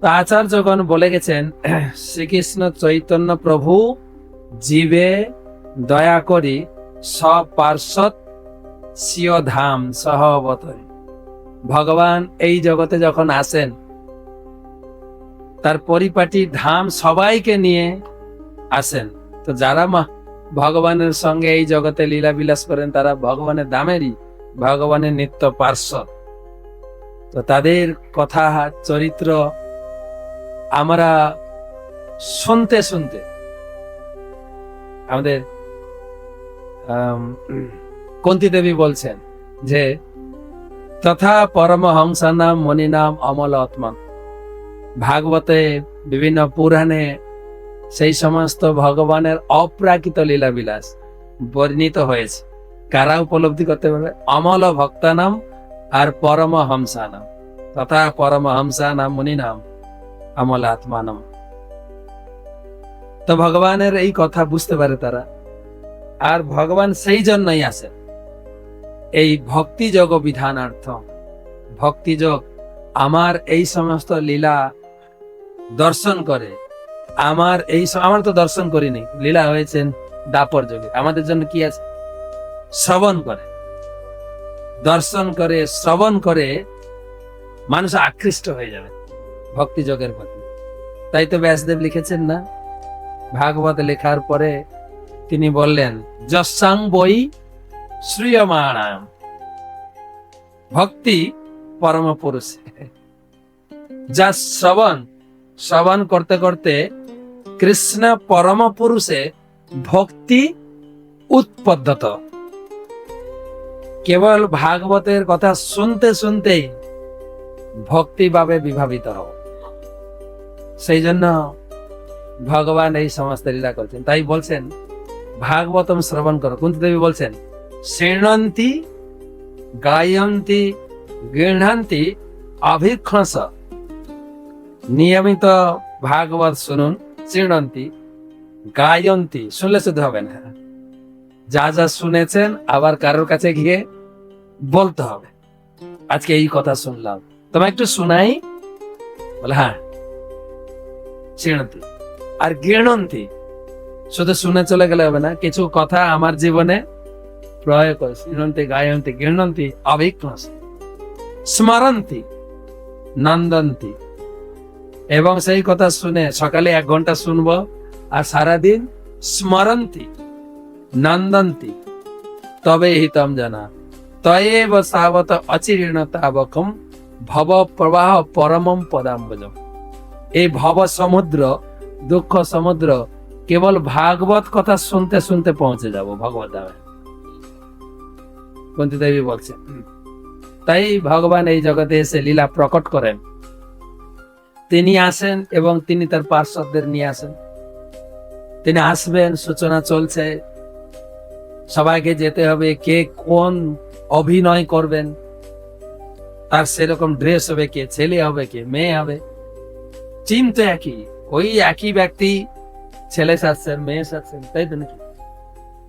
তো আচার্যগণ বলে গেছেন, শ্রীকৃষ্ণ চৈতন্য প্রভু জীবে দয়া করি সব পার্শ্বদ স্বীয় ধাম সহ অবতরী। ভগবান এই জগতে যখন আসেন, তার পরিপাটি ধাম সবাইকে নিয়ে আসেন। তো যারা ভগবানের সঙ্গে এই জগতে লীলা বিলাস করেন, তারা ভগবানের ধামেরই, ভগবানের নিত্য পার্শ্বদ। তো তাদের কথা চরিত্র আমরা শুনতে শুনতে আমাদের কুন্তী দেবী বলছেন যে তথা পরমহংসানাম মণিনাম অমল আত্মা। ভাগবতে বিভিন্ন পুরাণে সেই সমস্ত ভগবানের অপ্রাকৃত লীলাবিলাস বর্ণিত হয়েছে। কারা উপলব্ধি করতে পারবে? অমল ভক্তানাম আর পরমহংসানাম। তথা পরমহংসানাম মুনিনাম অমল আত্মানাম। তো ভগবানের এই কথা বুঝতে পারে তারা, আর ভগবান সেই জন্যই আসেন এই ভক্তিযোগ বিধানার্থ। ভক্তিযোগ আমার এই সমস্ত লীলা দর্শন করে, আমার তো দর্শন করিনি, লীলা হয়েছেন দাপর যোগে। আমাদের জন্য কি আছে? শ্রবণ করে, দর্শন করে, শ্রবণ করে মানুষ আকৃষ্ট হয়ে যাবে ভক্তিযোগের প্রতি। তাই তো ব্যাসদেব লিখেছেন না, ভাগবত লেখার পরে তিনি বললেন যস্যাং বই শ্রীয়মাণাম ভক্তি পরম পুরুষে। যা শ্রবণ করতে করতে কৃষ্ণ পরম পুরুষে ভক্তি উৎপদ্যত। কেবল ভাগবতের কথা শুনতে শুনতেই ভক্তি ভাবে বিভাবিত হও। সেই জন্য ভগবান এই সমস্ত লীলা করছেন। তাই বলছেন ভাগবতম শ্রবণ করো। কুন্তী দেবী বলছেন শৃণন্তি গায়ন্তি গৃহন্তি অভিক্ষস। নিয়মিত ভাগবত শুনুন, শৃণন্তি গায়ন্তি, শুনলে শুধু হবে না, যা যা শুনেছেন আবার কারোর কাছে গিয়ে বলতে হবে, আজকে এই কথা শুনলাম, তোমায় একটু শোনাই। বলে হ্যাঁ, শৃণন্তি। আর গৃহন্তি, শুধু শুনে চলে গেলে হবে না, কিছু কথা আমার জীবনে প্রয়োগ করে। শৃণন্তি গায়ন্তি গৃহন্তি অভিক্ষস স্মরন্তি নন্দন্তি। এবং সেই কথা শুনে সকালে 1 ঘন্টা শুনবো, আর সারাদিন স্মরন্তি নন্দন্তি তবে হিতম জানা তয়েব সাবত অচিরীণতাবকম ভব প্রবাহ পরমম পদাম্বজম। এই ভব সমুদ্র, দুঃখ সমুদ্র, কেবল ভাগবত কথা শুনতে শুনতে পৌঁছে যাব ভগবত ধামে। কুন্তী দেবী বলছে তাই ভগবান এই জগতে এসে লীলা প্রকট করেন। তিনি আসেন এবং তিনি তার পার্শ্বদের নিয়ে আসেন। তিনি আসবেন, সূচনা চলছে, সবাইকে যেতে হবে, কে কোন অভিনয় করবেন, তার সেরকম ড্রেস হবে, কে ছেলে হবে, কে মেয়ে হবে, চিন তো একই, ওই একই ব্যক্তি ছেলে সাজছেন, মেয়ে সাজছেন, তাই তো নাকি?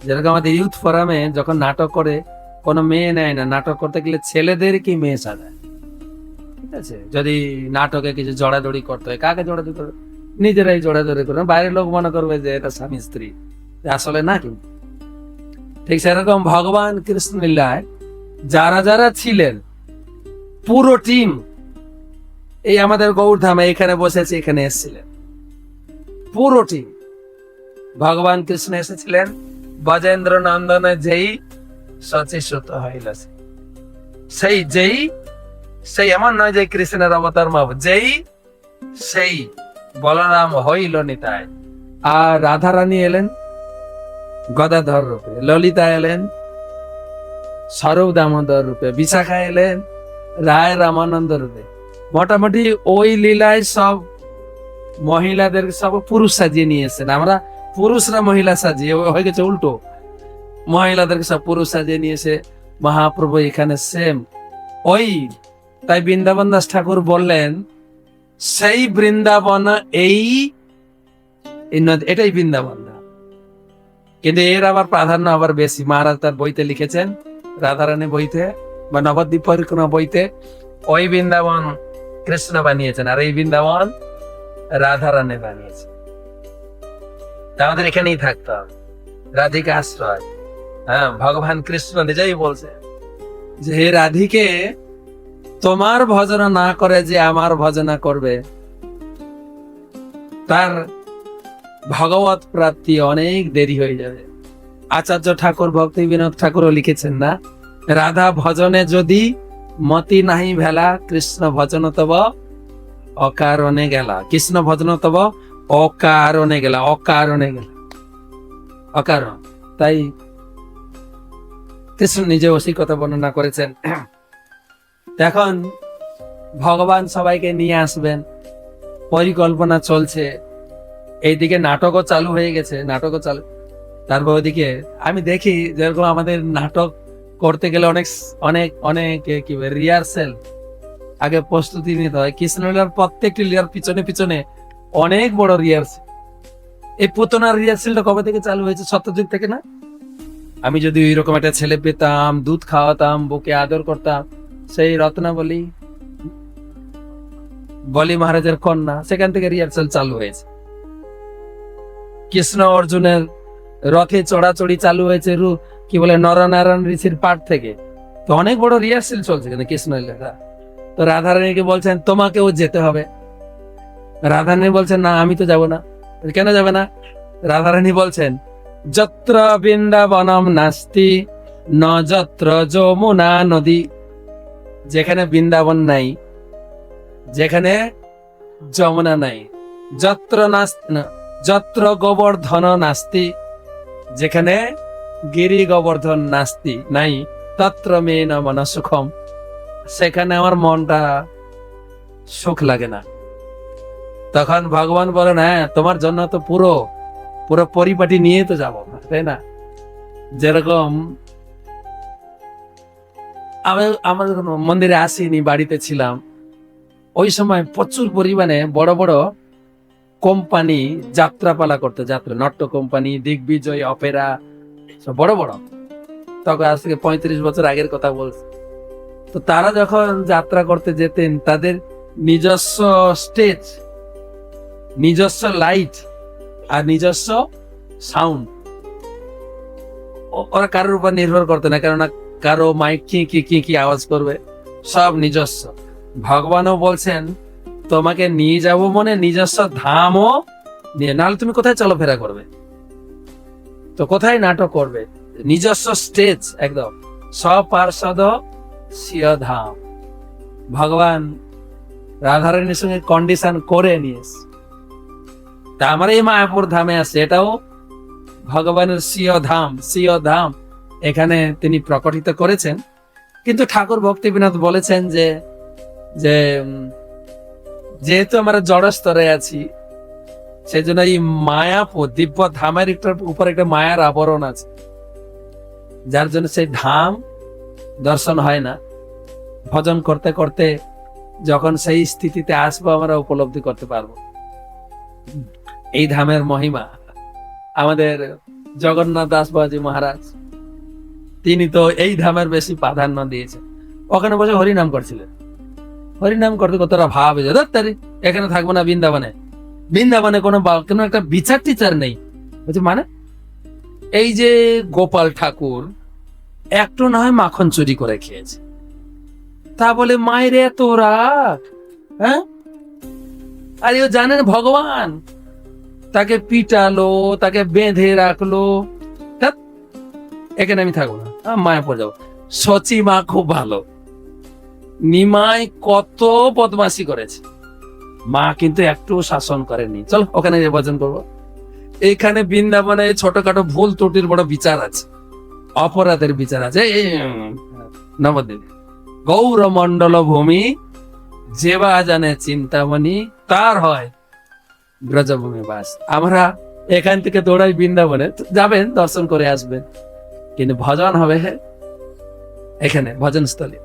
যেরকম আমাদের ইউথ ফোরামে যখন নাটক করে কোনো মেয়ে নেয় না, নাটক করতে গেলে ছেলেদের কি মেয়ে সাজায়, ঠিক আছে? যদি নাটকে কিছু জড়াজড়ি করতে হয়, কাকে জড়াজড়ি করবে? নিজেরাই জড়াজড়ি করবে, বাইরের লোক মনে করবে যে এটা স্বামী স্ত্রী, আসলে না। কিন্তু ঠিক সেরকম ভগবান কৃষ্ণ লীলায় যারা যারা ছিলেন, পুরো টিম এই আমাদের গৌরধামে এখানে বসেছে, এখানে এসেছিলেন পুরো টিম। ভগবান কৃষ্ণ এসেছিলেন ব্রজেন্দ্র নন্দনে যেই সচিসুত হইল, সেই এমন নয় যে কৃষ্ণের অবতার মাপ, সেই বলরাম হইল নিতাই। আর রাধা রানী এলেন গদাধর রূপে, ললিতা এলেন স্বরূপ দামোদর রূপে, বিশাখা এলেন রায় রামানন্দ রূপে। মোটামুটি ওই লীলায় সব মহিলাদের সব পুরুষ সাজিয়ে নিয়েছেন। আমরা পুরুষরা মহিলা সাজিয়ে, হয়ে গেছে উল্টো, মহিলাদেরকে সব পুরুষ সাজিয়ে নিয়েছে মহাপ্রভু এখানে সেম ওই। তাই বৃন্দাবন দাস ঠাকুর বললেন সেই বৃন্দাবন এটাই বৃন্দাবন। কিন্তু এর আবার প্রাধান্য আবার বেশি। মহারাজ তার বইতে লিখেছেন, রাধারানী বইতে বা নবদ্বীপ পরিক্রমা বইতে, ওই বৃন্দাবন কৃষ্ণ বানিয়েছেন, আর এই বৃন্দাবন রাধা রানী বানিয়েছে। তা আমাদের এখানেই থাকতে হবে, রাধিকা আশ্রয়। হ্যাঁ, ভগবান কৃষ্ণ নিজেই বলছে যে হে রাধিকে, তোমার ভজনা না করে যে আমার ভজনা করবে তার ভগবত প্রাপ্তি অনেক দেরি হয়ে যাবে। আচার্য ঠাকুর ভক্তি বিনোদ ঠাকুরও লিখেছেন না, রাধা ভজনে যদি মতি নাহি ভেলা, কৃষ্ণ ভজন তব অকারণে গেলা। কৃষ্ণ ভজন তব অকারণে গেলা, অকারণে গেলা, অকারণ। তাই কৃষ্ণ নিজে ওই কথা বর্ণনা করেছেন। এখন ভগবান সবাইকে নিয়ে আসবেন, পরিকল্পনা চলছে, এইদিকে নাটকও চালু হয়ে গেছে, নাটকও চালু। তারপর ওইদিকে আমি দেখি যেরকম আমাদের নাটক করতে গেলে অনেক অনেক অনেক কি রিহার্সেল, আগে প্রস্তুতি নিতে হয়। কৃষ্ণলীলার প্রত্যেকটি লীলার পিছনে পিছনে অনেক বড় রিহার্সেল। এই পুতনার রিহার্সেলটা কবে থেকে চালু হয়েছে? সত্যযুগ থেকে না? আমি যদি ওইরকম একটা ছেলে পেতাম, দুধ খাওয়াতাম, বুকে আদর করতাম, সেই রত্নাবলী, বলি মহারাজের কন্যা, সেখান থেকে রিহার্সেল চালু হয়েছে। কৃষ্ণ অর্জুনের রথে চড়াচড়ি চালু হয়েছে কি বলে নরনারায়ণ ঋষির পাঠ থেকে। তো অনেক বড় রিহার্সেল চলছে কিন্তু কৃষ্ণ লীলা। তো রাধারানীকে বলছেন তোমাকেও যেতে হবে। রাধারানী বলছেন না, আমি তো যাব না। কেন যাবে না? রাধারানী বলছেন যত্র বৃন্দাবনম নাস্তি ন যত্র যমুনা নদী। যেখানে বৃন্দাবন নাই, যেখানে যমুনা নাই, যত্র যত্র গোবর্ধন নাস্তি, যেখানে গিরি গোবর্ধন নাস্তি নাই, তত্র মে ন মন সুখম, সেখানে আমার মনটা সুখ লাগে না। তখন ভগবান বলেন হ্যাঁ, তোমার জন্য তো পুরো পুরো পরিপাটি নিয়ে তো যাবো, তাই না? যেরকম আমার মন্দিরে আসিনি, বাড়িতে ছিলাম, ওই সময় প্রচুর পরিমাণে বড় বড় কোম্পানি যাত্রাপালা করতে, যাত্রা নাট্য কোম্পানি, দিগ্বিজয়, অপেরা, সব বড় বড়। তখন আজ থেকে 35 বছর আগের কথা বলছি। তো তারা যখন যাত্রা করতে যেতেন, তাদের নিজস্ব স্টেজ, নিজস্ব লাইট আর নিজস্ব সাউন্ড, ওরা কারোর উপর নির্ভর করতে না, কেননা কারো মাইক কি আওয়াজ করবে, সব নিজস্ব। ভগবানও বলছেন তোমাকে নিয়ে যাব মনে নিজস্ব ধামও নিয়ে, নাহলে তুমি কোথায় চলাফেরা করবে? তো কোথায় নাটক করবে? নিজস্ব স্টেজ, একদম স্বপার্ষদ স্বীয় ধাম। ভগবান রাধারানীর সঙ্গে কন্ডিশন করে নিয়েছে। তা আমার এই মায়াপুর ধামে আছে, এটাও ভগবানের স্বীয় ধাম, স্বীয় ধাম এখানে তিনি প্রকটিত করেছেন। কিন্তু ঠাকুর ভক্তি বিনোদ বলেছেন যে যেহেতু আমরা জড় স্তরে আছি, সেই জন্য এই মায়াপুর দিব্য ধামের উপর একটা মায়ার আবরণ আছে, যার জন্য সেই ধাম দর্শন হয় না। ভজন করতে করতে যখন সেই স্থিতিতে আসবো, আমরা উপলব্ধি করতে পারবো এই ধামের মহিমা। আমাদের জগন্নাথ দাস বাবাজি মহারাজ, তিনি তো এই ধামের বেশি প্রাধান্য দিয়েছেন। ওখানে বসে হরিনাম করছিলেন, হরিনাম করতে কতটা ভাব হয়ে যায়, এখানে থাকবো না, বৃন্দাবনে। বৃন্দাবনে কোনো একটা বিচার টিচার নেই। বলছে মানে এই যে গোপাল ঠাকুর একটু না হয় মাখন চুরি করে খেয়েছে, তা বলে মায়ের এত রাগ? হ্যাঁ, আর ও জানেন ভগবান তাকে পিটালো, তাকে বেঁধে রাখলো, এখানে আমি থাকবো না, মায়াপুর যাবো। সচি মা খুব ভালো, নিমাই কত বদমাশি করেছে, মা কিন্তু একটু শাসন করেনি, চল ওখানে ভজন করবো। এখানে বৃন্দাবনে ছোটখাটো ভুল ত্রুটির বড় বিচার আছে, অপরাধের বিচার আছে। নবদ্বীপ গৌরমণ্ডল ভূমি যেবা জানে চিন্তামণি, তার হয় ব্রজভূমি বাস। আমরা এখান থেকে দৌড়াই বৃন্দাবনে, যাবেন দর্শন করে আসবেন, কিন্তু ভজন হবে এখানে ভজনস্থলী।